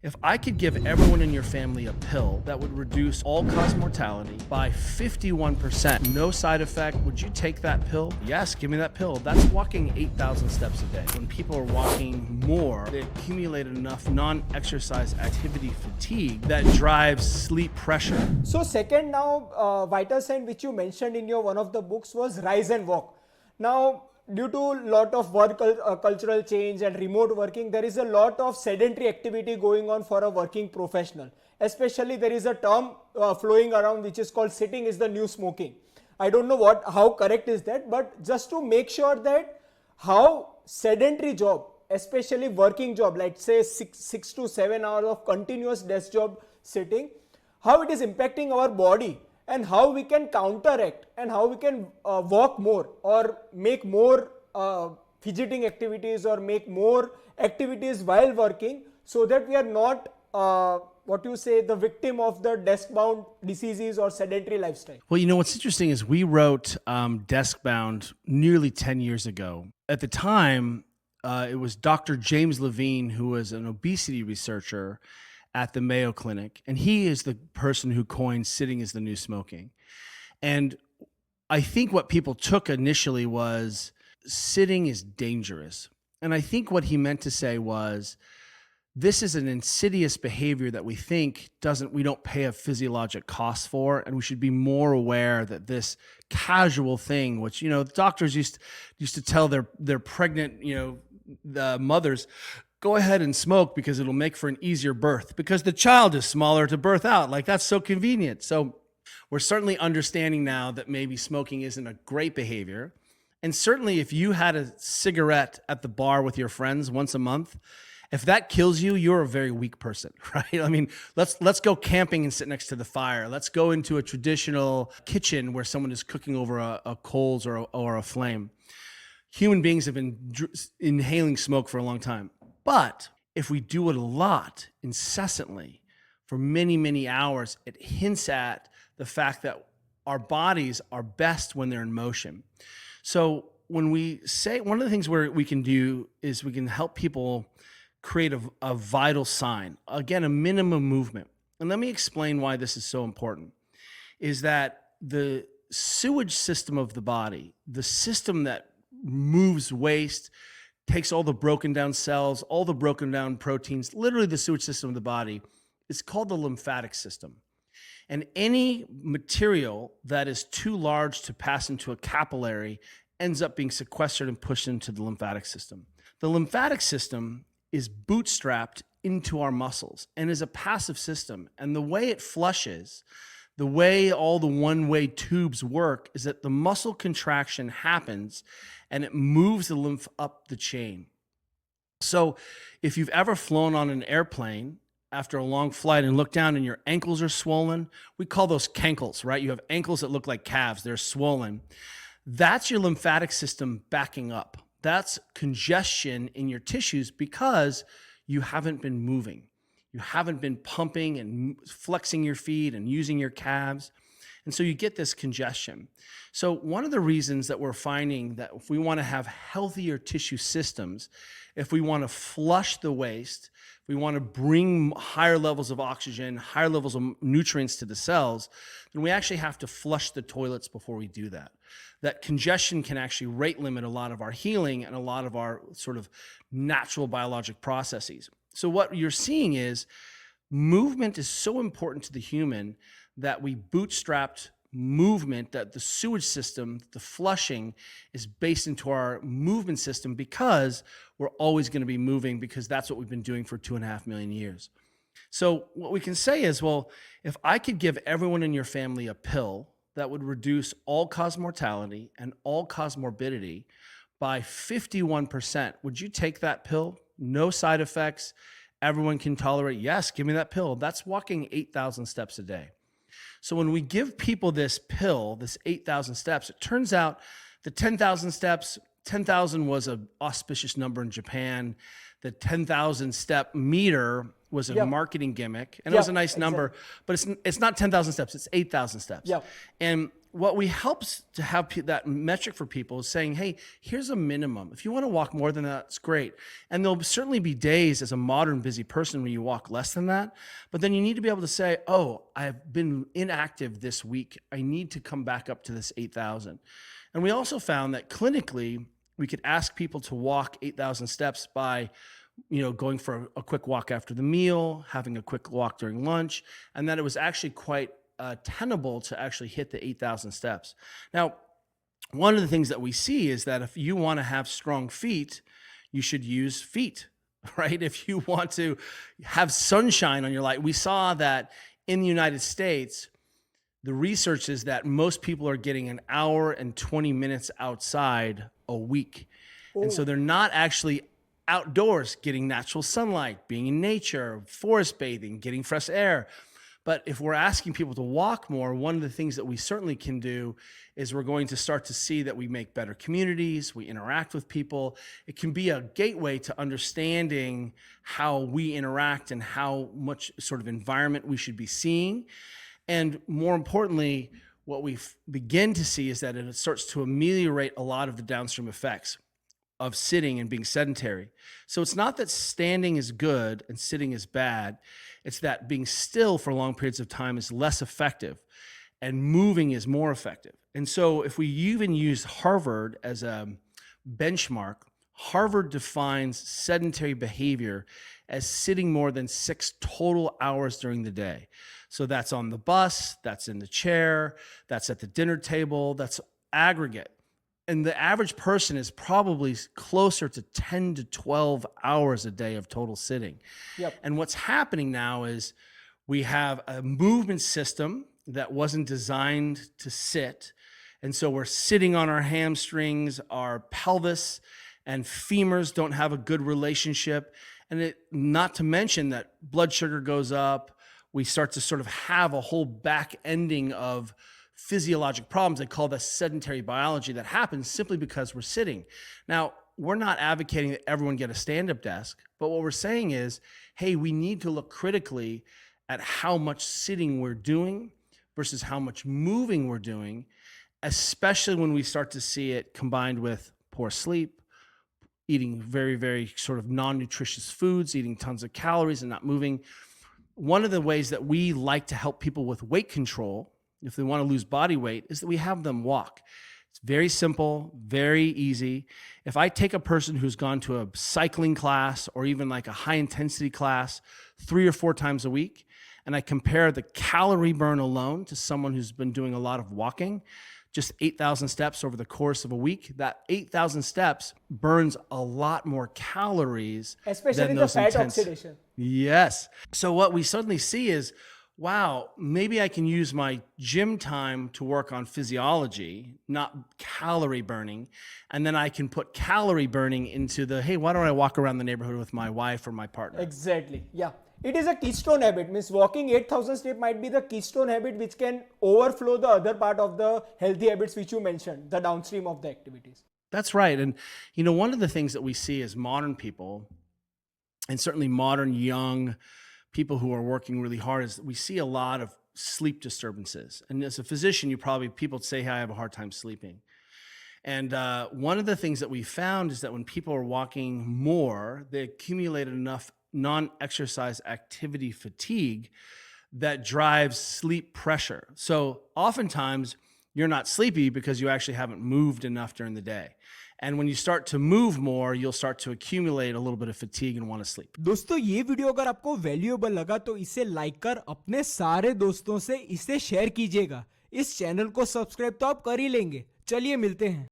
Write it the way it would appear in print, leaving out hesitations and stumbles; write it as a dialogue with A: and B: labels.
A: If I could give everyone in your family a pill that would reduce all-cause mortality by 51%, no side effect, would you take that pill? Yes, give me that pill. That's walking 8,000 steps a day. When people are walking more, they accumulated enough non-exercise activity fatigue that drives sleep pressure.
B: So second now, vital sign which you mentioned in your one of the books was rise and walk. Now, due to a lot of work cultural change and remote working, there is a lot of sedentary activity going on for a working professional. Especially there is a term flowing around which is called sitting is the new smoking. I don't know how correct is that, but just to make sure that how sedentary job, especially working job, like say 6 to 7 hours of continuous desk job sitting, how it is impacting our body, and how we can counteract and how we can walk more or make more fidgeting activities or make more activities while working, so that we are not the victim of the desk bound diseases or sedentary lifestyle.
A: Well, you know, what's interesting is we wrote Desk Bound nearly 10 years ago. At the time, it was Dr. James Levine, who was an obesity researcher at the Mayo Clinic, and he is the person who coined sitting is the new smoking. And I think what people took initially was sitting is dangerous. And I think what he meant to say was this is an insidious behavior that we don't pay a physiologic cost for, and we should be more aware that this casual thing, which, you know, doctors used to tell their pregnant, the mothers, go ahead and smoke because it'll make for an easier birth because the child is smaller to birth out. Like, that's so convenient. So we're certainly understanding now that maybe smoking isn't a great behavior. And certainly if you had a cigarette at the bar with your friends once a month, if that kills you, you're a very weak person, right? I mean, let's go camping and sit next to the fire. Let's go into a traditional kitchen where someone is cooking over a coals or a flame. Human beings have been inhaling smoke for a long time. But if we do it a lot, incessantly, for many, many hours, it hints at the fact that our bodies are best when they're in motion. So when we say, one of the things we can do is we can help people create a vital sign. Again, a minimum movement. And let me explain why this is so important, is that the sewage system of the body, the system that moves waste, takes all the broken down cells, all the broken down proteins, literally the sewage system of the body, is called the lymphatic system. And any material that is too large to pass into a capillary ends up being sequestered and pushed into the lymphatic system. The lymphatic system is bootstrapped into our muscles and is a passive system. And the way it flushes, the way all the one-way tubes work, is that the muscle contraction happens and it moves the lymph up the chain. So if you've ever flown on an airplane after a long flight and look down and your ankles are swollen, we call those cankles, right? You have ankles that look like calves, they're swollen. That's your lymphatic system backing up. That's congestion in your tissues because you haven't been moving. You haven't been pumping and flexing your feet and using your calves. And so you get this congestion. So one of the reasons that we're finding that if we want to have healthier tissue systems, if we want to flush the waste, if we want to bring higher levels of oxygen, higher levels of nutrients to the cells, then we actually have to flush the toilets before we do that. That congestion can actually rate limit a lot of our healing and a lot of our sort of natural biologic processes. So what you're seeing is movement is so important to the human that we bootstrapped movement, that the sewage system, the flushing, is based into our movement system because we're always going to be moving, because that's what we've been doing for 2.5 million years. So what we can say is, well, if I could give everyone in your family a pill that would reduce all-cause mortality and all-cause morbidity by 51%, would you take that pill? No side effects. Everyone can tolerate. Yes, give me that pill. That's walking 8,000 steps a day. So when we give people this pill, this 8,000 steps, it turns out the 10,000 steps, 10,000 was an auspicious number in Japan. The 10,000 step meter was a marketing gimmick, and it was a nice number, but it's not 10,000 steps, it's 8,000 steps. And what we helps to have that metric for people is saying, hey, here's a minimum. If you want to walk more than that, it's great. And there'll certainly be days as a modern busy person when you walk less than that. But then you need to be able to say, oh, I've been inactive this week. I need to come back up to this 8,000. And we also found that clinically, we could ask people to walk 8,000 steps by going for a quick walk after the meal, having a quick walk during lunch, and that it was actually quite tenable to actually hit the 8,000 steps. Now, one of the things that we see is that if you want to have strong feet, you should use feet, right? If you want to have sunshine on your life, we saw that in the United States, the research is that most people are getting an hour and 20 minutes outside a week.
B: Oh.
A: And so they're not actually outdoors, getting natural sunlight, being in nature, forest bathing, getting fresh air. But if we're asking people to walk more, one of the things that we certainly can do is we're going to start to see that we make better communities, we interact with people. It can be a gateway to understanding how we interact and how much sort of environment we should be seeing. And more importantly, what we begin to see is that it starts to ameliorate a lot of the downstream effects of sitting and being sedentary. So it's not that standing is good and sitting is bad. It's that being still for long periods of time is less effective and moving is more effective. And so if we even use Harvard as a benchmark, Harvard defines sedentary behavior as sitting more than 6 total hours during the day. So that's on the bus, that's in the chair, that's at the dinner table, that's aggregate. And the average person is probably closer to 10 to 12 hours a day of total sitting.
B: Yep.
A: And what's happening now is we have a movement system that wasn't designed to sit. And so we're sitting on our hamstrings, our pelvis and femurs don't have a good relationship. And not to mention that blood sugar goes up. We start to sort of have a whole back ending of physiologic problems. They call that sedentary biology that happens simply because we're sitting. Now, we're not advocating that everyone get a stand-up desk, but what we're saying is, hey, we need to look critically at how much sitting we're doing versus how much moving we're doing, especially when we start to see it combined with poor sleep, eating very, very sort of non-nutritious foods, eating tons of calories and not moving. One of the ways that we like to help people with weight control, if they want to lose body weight, is that we have them walk. It's very simple, very easy. If I take a person who's gone to a cycling class or even like a high intensity class 3 or 4 times a week, and I compare the calorie burn alone to someone who's been doing a lot of walking, just 8,000 steps over the course of a week, that 8,000 steps burns a lot more calories.
B: Especially
A: than
B: the
A: those
B: fat
A: intense.
B: oxidation.
A: Yes. So what we suddenly see is, wow, maybe I can use my gym time to work on physiology, not calorie burning. And then I can put calorie burning into the, hey, why don't I walk around the neighborhood with my wife or my partner?
B: Exactly. Yeah. It is a keystone habit. Means walking 8,000 steps might be the keystone habit which can overflow the other part of the healthy habits which you mentioned, the downstream of the activities.
A: That's right. And, one of the things that we see as modern people, and certainly modern young people who are working really hard, is we see a lot of sleep disturbances. And as a physician, people say, hey, I have a hard time sleeping. And one of the things that we found is that when people are walking more, they accumulated enough non-exercise activity fatigue that drives sleep pressure. So oftentimes you're not sleepy because you actually haven't moved enough during the day. And when you start to move more, you'll start to accumulate a little bit of fatigue and want to sleep.
C: दोस्तों ये video अगर आपको valuable लगा तो इसे like कर अपने सारे दोस्तों से इसे शेयर कीजिएगा। इस चैनल को सब्सक्राइब तो आप कर ही लेंगे। चलिए मिलते हैं।